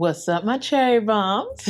What's up, my cherry bombs?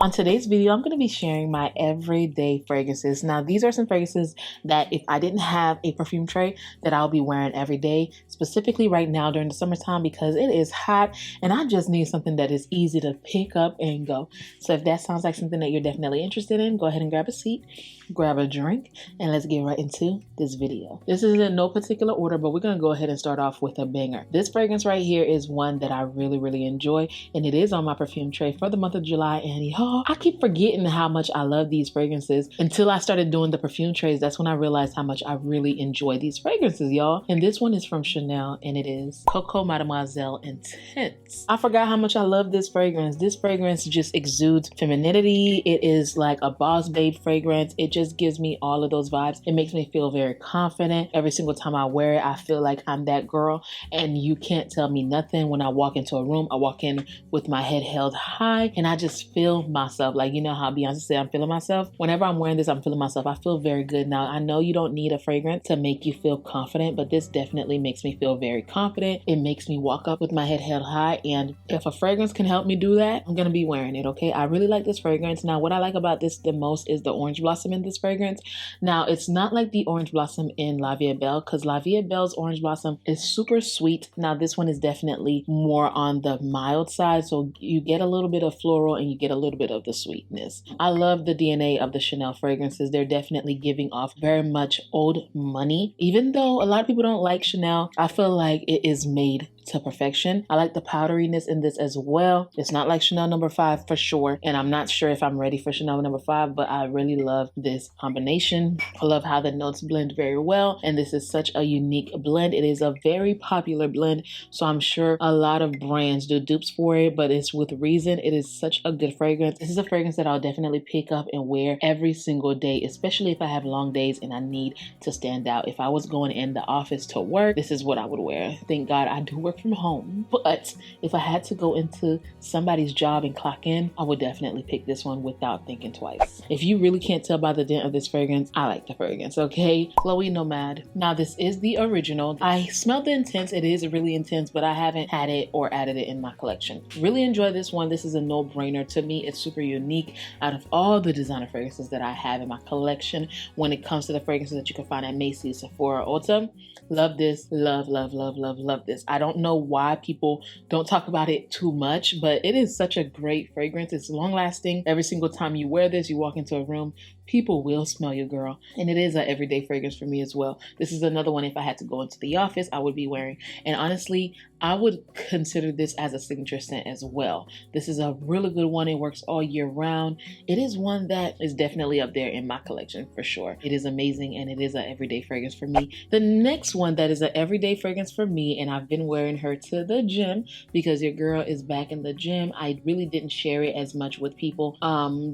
On today's video, I'm going to be sharing my everyday fragrances. Now, these are some fragrances that if I didn't have a perfume tray that I'll be wearing every day, specifically right now during the summertime because it is hot and I just need something that is easy to pick up and go. So if that sounds like something that you're definitely interested in, go ahead and grab a seat, grab a drink, and let's get right into this video. This is in no particular order, but we're going to go ahead and start off with a banger. This fragrance right here is one that I really enjoy, and it is on my perfume tray for the month of July. And y'all, I keep forgetting how much I love these fragrances until I started doing the perfume trays. That's when I realized how much I really enjoy these fragrances, y'all. And this one is from Chanel, and it is Coco Mademoiselle Intense. I forgot how much I love this fragrance. This fragrance just exudes femininity. It is like a boss babe fragrance. It just gives me all of those vibes. It makes me feel very confident. Every single time I wear it, I feel like I'm that girl, and you can't tell me nothing. When I walk into a room, I walk in with my head held high, and I just feel myself. Like, you know how Beyonce said, I'm feeling myself? Whenever I'm wearing this, I'm feeling myself. I feel very good. Now, I know you don't need a fragrance to make you feel confident, but this definitely makes me feel very confident. It makes me walk up with my head held high, and if a fragrance can help me do that, I'm gonna be wearing it, okay? I really like this fragrance. Now, what I like about this the most is the orange blossom in this fragrance. Now, it's not like the orange blossom in La Vie Belle, because La Vie Belle's orange blossom is super sweet. Now, this one is definitely more on the mild side, so you get a little bit of floral and you get a little bit of the sweetness. I love the DNA of the Chanel fragrances. They're definitely giving off very much old money. Even though a lot of people don't like Chanel, I feel like it is made to perfection. I like the powderiness in this as well. It's not like Chanel No. 5 for sure, and I'm not sure if I'm ready for Chanel No. 5, but I really love this combination. I love how the notes blend very well, and this is such a unique blend. It is a very popular blend, so I'm sure a lot of brands do dupes for it, but it's with reason. It is such a good fragrance. This is a fragrance that I'll definitely pick up and wear every single day, especially if I have long days and I need to stand out. If I was going in the office to work, this is what I would wear. Thank God I do work from home, but if I had to go into somebody's job and clock in, I would definitely pick this one without thinking twice. If you really can't tell by the dent of this fragrance, I like the fragrance, okay? Chloe Nomad. Now, this is the original. I smelled the Intense. It is really intense, but I haven't had it or added it in my collection. Really enjoy this one. This is a no-brainer to me. It's super unique. Out of all the designer fragrances that I have in my collection, when it comes to the fragrances that you can find at Macy's, Sephora, Ulta, love this. Love this. I don't know why people don't talk about it too much, but it is such a great fragrance. It's long lasting. Every single time you wear this, you walk into a room, people will smell you, girl. And it is an everyday fragrance for me as well. This is another one if I had to go into the office, I would be wearing. And honestly, I would consider this as a signature scent as well. This is a really good one. It works all year round. It is one that is definitely up there in my collection for sure. It is amazing, and it is an everyday fragrance for me. The next one that is an everyday fragrance for me, and I've been wearing her to the gym because your girl is back in the gym. I really didn't share it as much with people.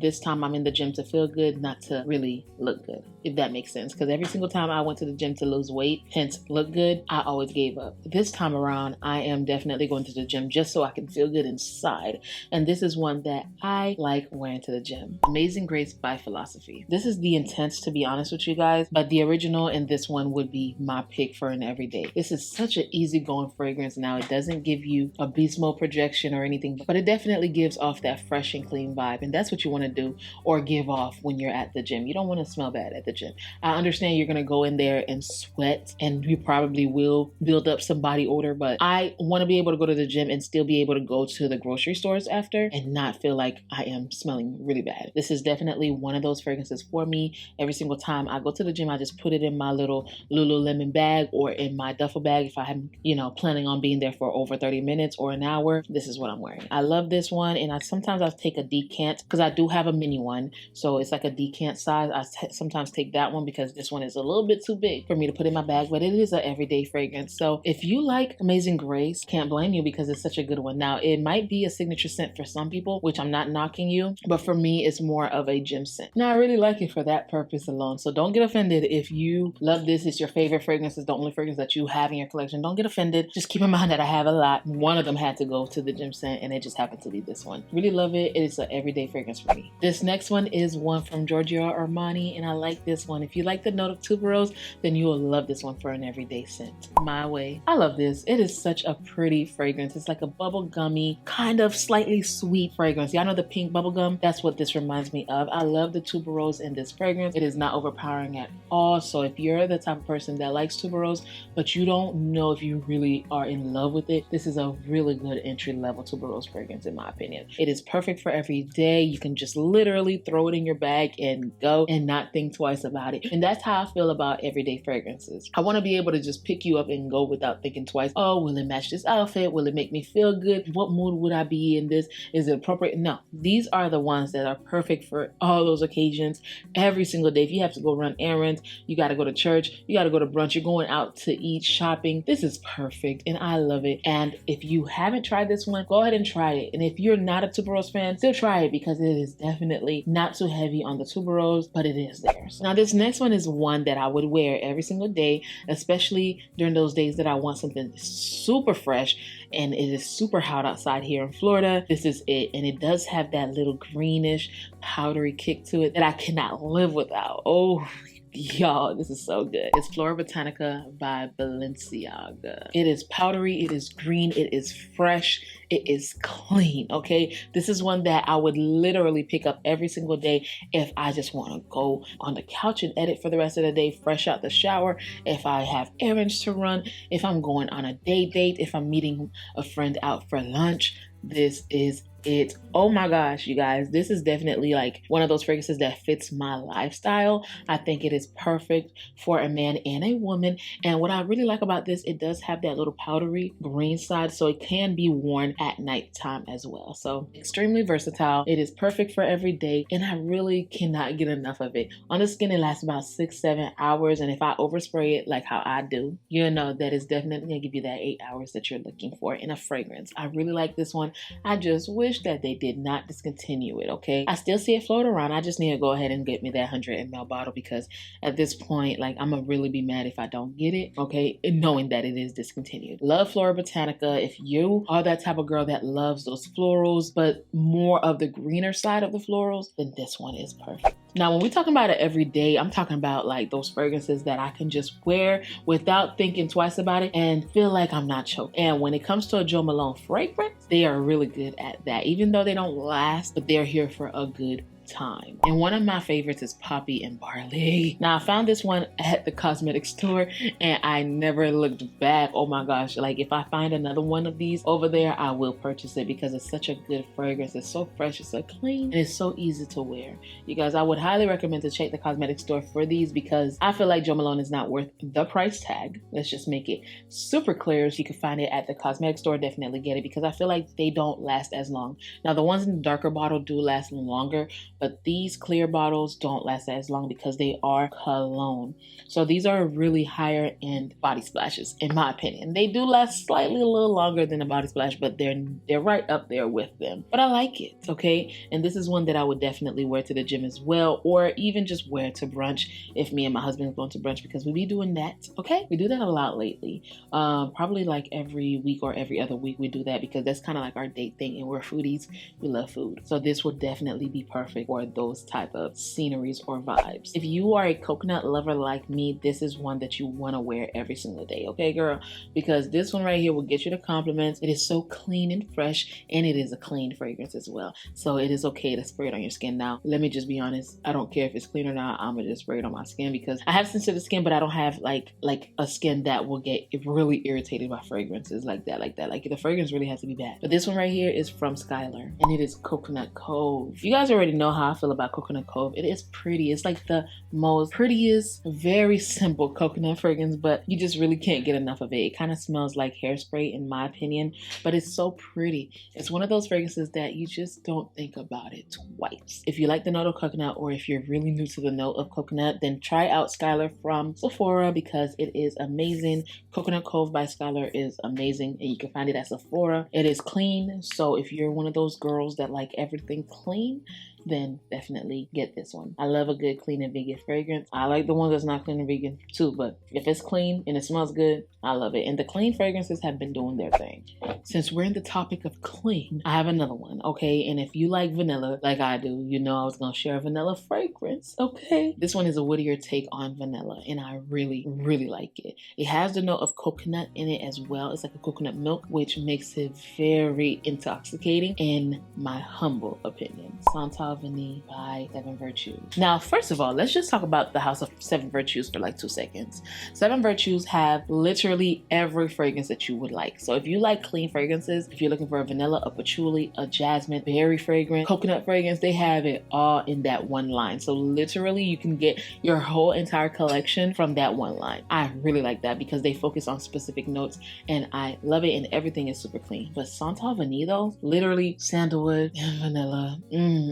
This time I'm in the gym to feel good, not to really look good, if that makes sense. Because every single time I went to the gym to lose weight, hence look good, I always gave up. This time around, I am definitely going to the gym just so I can feel good inside. And this is one that I like wearing to the gym. Amazing Grace by Philosophy. This is the Intense, to be honest with you guys, but the original and this one would be my pick for an everyday. This is such an easygoing fragrance. Now, it doesn't give you a beast mode projection or anything, but it definitely gives off that fresh and clean vibe. And that's what you want to do or give off when you're at the gym. You don't want to smell bad at the gym. I understand you're going to go in there and sweat, and you probably will build up some body odor, but I want to be able to go to the gym and still be able to go to the grocery stores after and not feel like I am smelling really bad. This is definitely one of those fragrances for me. Every single time I go to the gym, I just put it in my little Lululemon bag or in my duffel bag if I'm, planning on being there for over 30 minutes or an hour. This is what I'm wearing. I love this one, and sometimes I'll take a decant because I do have a mini one, so it's like a decant size. I sometimes take that one because this one is a little bit too big for me to put in my bag, but it is an everyday fragrance. So if you like Amazing Grace, can't blame you because it's such a good one. Now, it might be a signature scent for some people, which I'm not knocking you, but for me, it's more of a gym scent. Now, I really like it for that purpose alone, so don't get offended if you love this. It's your favorite fragrance. It's the only fragrance that you have in your collection. Don't get offended. Just keep in mind that I have a lot. One of them had to go to the gym scent, and it just happened to be this one. Really love it. It is an everyday fragrance for me. This next one is one from Georgia Giorgio Armani, and I like this one. If you like the note of tuberose, then you will love this one for an everyday scent. My way. I love this. It is such a pretty fragrance. It's like a bubblegummy, kind of slightly sweet fragrance. Y'all know the pink bubblegum? That's what this reminds me of. I love the tuberose in this fragrance. It is not overpowering at all. So if you're the type of person that likes tuberose, but you don't know if you really are in love with it, this is a really good entry-level tuberose fragrance in my opinion. It is perfect for every day. You can just literally throw it in your bag and go and not think twice about it. And that's how I feel about everyday fragrances. I want to be able to just pick you up and go without thinking twice. Oh, will it match this outfit? Will it make me feel good? What mood would I be in this? Is it appropriate? No, these are the ones that are perfect for all those occasions every single day. If you have to go run errands, you got to go to church, you got to go to brunch, you're going out to eat, shopping, this is perfect and I love it. And if you haven't tried this one, go ahead and try it. And if you're not a tuberose fan, still try it because it is definitely not too heavy on the tuberose, but it is there. So now this next one is one that I would wear every single day, especially during those days that I want something super fresh and it is super hot outside here in Florida. This is it. And it does have that little greenish powdery kick to it that I cannot live without. Oh, y'all, this is so good. It's Flora Botanica by Balenciaga. It is powdery, it is green, it is fresh, it is clean, okay? This is one that I would literally pick up every single day if I just want to go on the couch and edit for the rest of the day, fresh out the shower, if I have errands to run, if I'm going on a date, if I'm meeting a friend out for lunch. This is it. Oh my gosh, you guys, this is definitely like one of those fragrances that fits my lifestyle. I think it is perfect for a man and a woman. And what I really like about this, it does have that little powdery green side, so it can be worn at nighttime as well. So extremely versatile. It is perfect for every day, and I really cannot get enough of it. On the skin, it lasts about 6-7 hours, and if I overspray it like how I do, you know that is definitely gonna give you that 8 hours that you're looking for in a fragrance. I really like this one. I just wish that they did not discontinue it, okay? I still see it float around. I just need to go ahead and get me that 100 ml bottle because at this point, like, I'm gonna really be mad if I don't get it, okay? And knowing that it is discontinued. Love Flora Botanica. If you are that type of girl that loves those florals, but more of the greener side of the florals, then this one is perfect. Now, when we're talking about it every day, I'm talking about like those fragrances that I can just wear without thinking twice about it and feel like I'm not choked. And when it comes to a Jo Malone fragrance, they are really good at that. Even though they don't last, but they're here for a good time. And one of my favorites is Poppy and Barley. Now, I found this one at the cosmetic store and I never looked back. Oh my gosh, like if I find another one of these over there, I will purchase it because it's such a good fragrance. It's so fresh, it's so clean, and it's so easy to wear. You guys, I would highly recommend to check the cosmetic store for these because I feel like Jo Malone is not worth the price tag. Let's just make it super clear. So you can find it at the cosmetic store, definitely get it because I feel like they don't last as long. Now, the ones in the darker bottle do last longer, but these clear bottles don't last as long because they are cologne. So these are really higher end body splashes, in my opinion. They do last slightly a little longer than a body splash, but they're right up there with them. But I like it, okay? And this is one that I would definitely wear to the gym as well, or even just wear to brunch if me and my husband are going to brunch because we be doing that, okay? We do that a lot lately. Probably like every week or every other week we do that because that's kind of like our date thing, and we're foodies. We love food. So this would definitely be perfect for those type of sceneries or vibes. If you are a coconut lover like me, this is one that you want to wear every single day, okay, girl? Because this one right here will get you the compliments. It is so clean and fresh, and it is a clean fragrance as well. So it is okay to spray it on your skin. Now, let me just be honest. I don't care if it's clean or not. I'm gonna just spray it on my skin because I have sensitive skin, but I don't have like a skin that will get really irritated by fragrances like that. Like the fragrance really has to be bad. But this one right here is from Skyler, and it is Coconut Cove. You guys already know how I feel about Coconut Cove. It is pretty. It's like the most prettiest, very simple coconut fragrance, but you just really can't get enough of it. It kind of smells like hairspray in my opinion, but it's so pretty. It's one of those fragrances that you just don't think about it twice. If you like the note of coconut, or if you're really new to the note of coconut, then try out Skyler from Sephora because it is amazing. Coconut Cove by Skyler is amazing, and you can find it at Sephora. It is clean, so if you're one of those girls that like everything clean, then definitely get this one. I love a good clean and vegan fragrance. I like the one that's not clean and vegan too, but if it's clean and it smells good, I love it. And the clean fragrances have been doing their thing. Since we're in the topic of clean, I have another one, okay? And if you like vanilla like I do, you know I was gonna share a vanilla fragrance, okay? This one is a woodier take on vanilla, and I really, really like it. It has the note of coconut in it as well. It's like a coconut milk, which makes it very intoxicating in my humble opinion. SoAvantGarde by 7 Virtues. Now, first of all, let's just talk about the house of 7 Virtues for like 2 seconds. 7 Virtues have literally every fragrance that you would like. So if you like clean fragrances, if you're looking for a vanilla, a patchouli, a jasmine, berry fragrance, coconut fragrance, they have it all in that one line. So literally you can get your whole entire collection from that one line. I really like that because they focus on specific notes and I love it, and everything is super clean. But SoAvantGarde though, literally sandalwood and vanilla.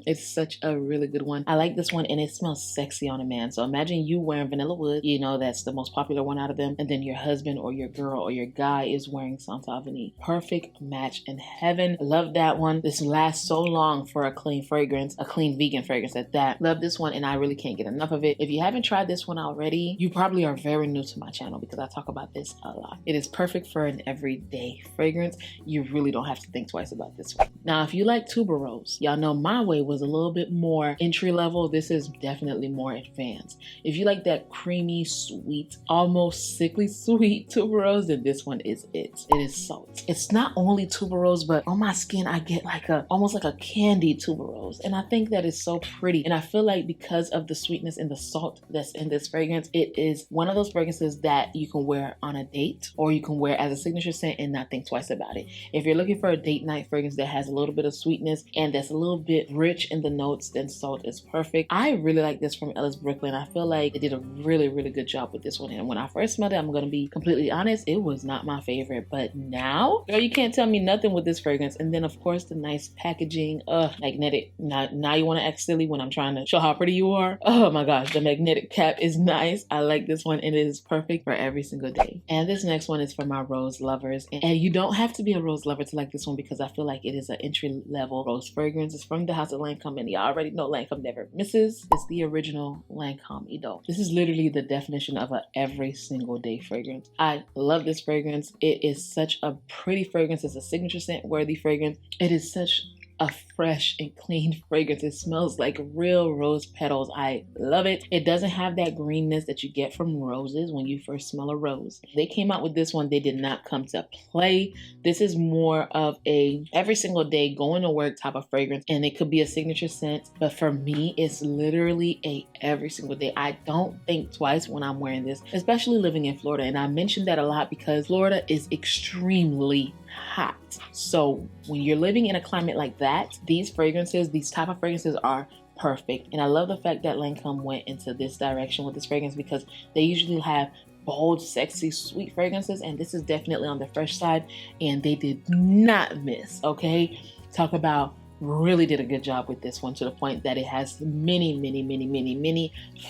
It's such a really good one. I like this one and it smells sexy on a man. So imagine you wearing vanilla wood, you know that's the most popular one out of them, and then your husband or your girl or your guy is wearing SoAvantGarde. Perfect match in heaven. Love that one. This lasts so long for a clean fragrance, a clean vegan fragrance at that. Love this one and I really can't get enough of it. If you haven't tried this one already, you probably are very new to my channel because I talk about this a lot. It is perfect for an everyday fragrance. You really don't have to think twice about this one. Now, if you like tuberose, y'all know my way was a little bit more entry level. This is definitely more advanced. If you like that creamy, sweet, almost sickly sweet tuberose, then this one is it. It is salt. It's not only tuberose, but on my skin, I get like almost like a candy tuberose. And I think that is so pretty. And I feel like because of the sweetness and the salt that's in this fragrance, it is one of those fragrances that you can wear on a date or you can wear as a signature scent and not think twice about it. If you're looking for a date night fragrance that has a little bit of sweetness and that's a little bit rich in the notes, then salt is perfect. I really like this from Ellis Brooklyn. I feel like they did a really, really good job with this one. And when I first smelled it, I'm going to be completely honest, it was not my favorite. But now, girl, you can't tell me nothing with this fragrance. And then of course the nice packaging, magnetic. Now you want to act silly when I'm trying to show how pretty you are. Oh my gosh, the magnetic cap is nice. I like this one and it is perfect for every single day. And this next one is for my rose lovers. And you don't have to be a rose lover to like this one because I feel like it is an entry level rose fragrance. It's from the house of Lancome and you already know Lancome never misses. It's the original Lancome Edo. This is literally the definition of a every single day fragrance. I love this fragrance. It is such a pretty fragrance. It's a signature scent worthy fragrance. It is such a fresh and clean fragrance. It smells like real rose petals. I love it. It doesn't have that greenness that you get from roses when you first smell a rose. They came out with this one. They did not come to play. This is more of a every single day going to work type of fragrance, and it could be a signature scent, but for me it's literally a every single day. I don't think twice when I'm wearing this, especially living in Florida. And I mentioned that a lot because Florida is extremely hot. So when you're living in a climate like that, these fragrances, these type of fragrances are perfect. And I love the fact that Lancome went into this direction with this fragrance because they usually have bold, sexy, sweet fragrances, and this is definitely on the fresh side, and they did not miss, okay? Talk about really did a good job with this one to the point that it has many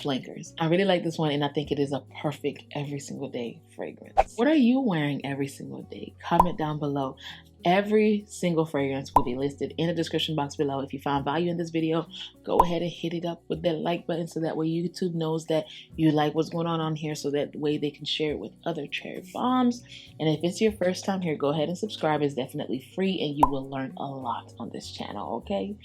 flankers. I really like this one and I think it is a perfect every single day fragrance. What are you wearing every single day? Comment down below. Every single fragrance will be listed in the description box below. If you found value in this video, go ahead and hit it up with that like button so that way YouTube knows that you like what's going on here, so that way they can share it with other cherry bombs. And if it's your first time here, go ahead and subscribe. It's definitely free and you will learn a lot on this channel, okay?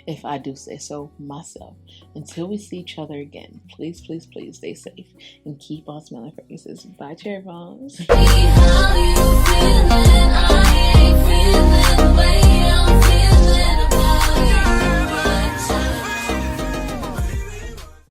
If I do say so myself. Until we see each other again, please stay safe and keep on smelling fragrances. Bye, cherry bombs. Feeling the way I'm feeling about you.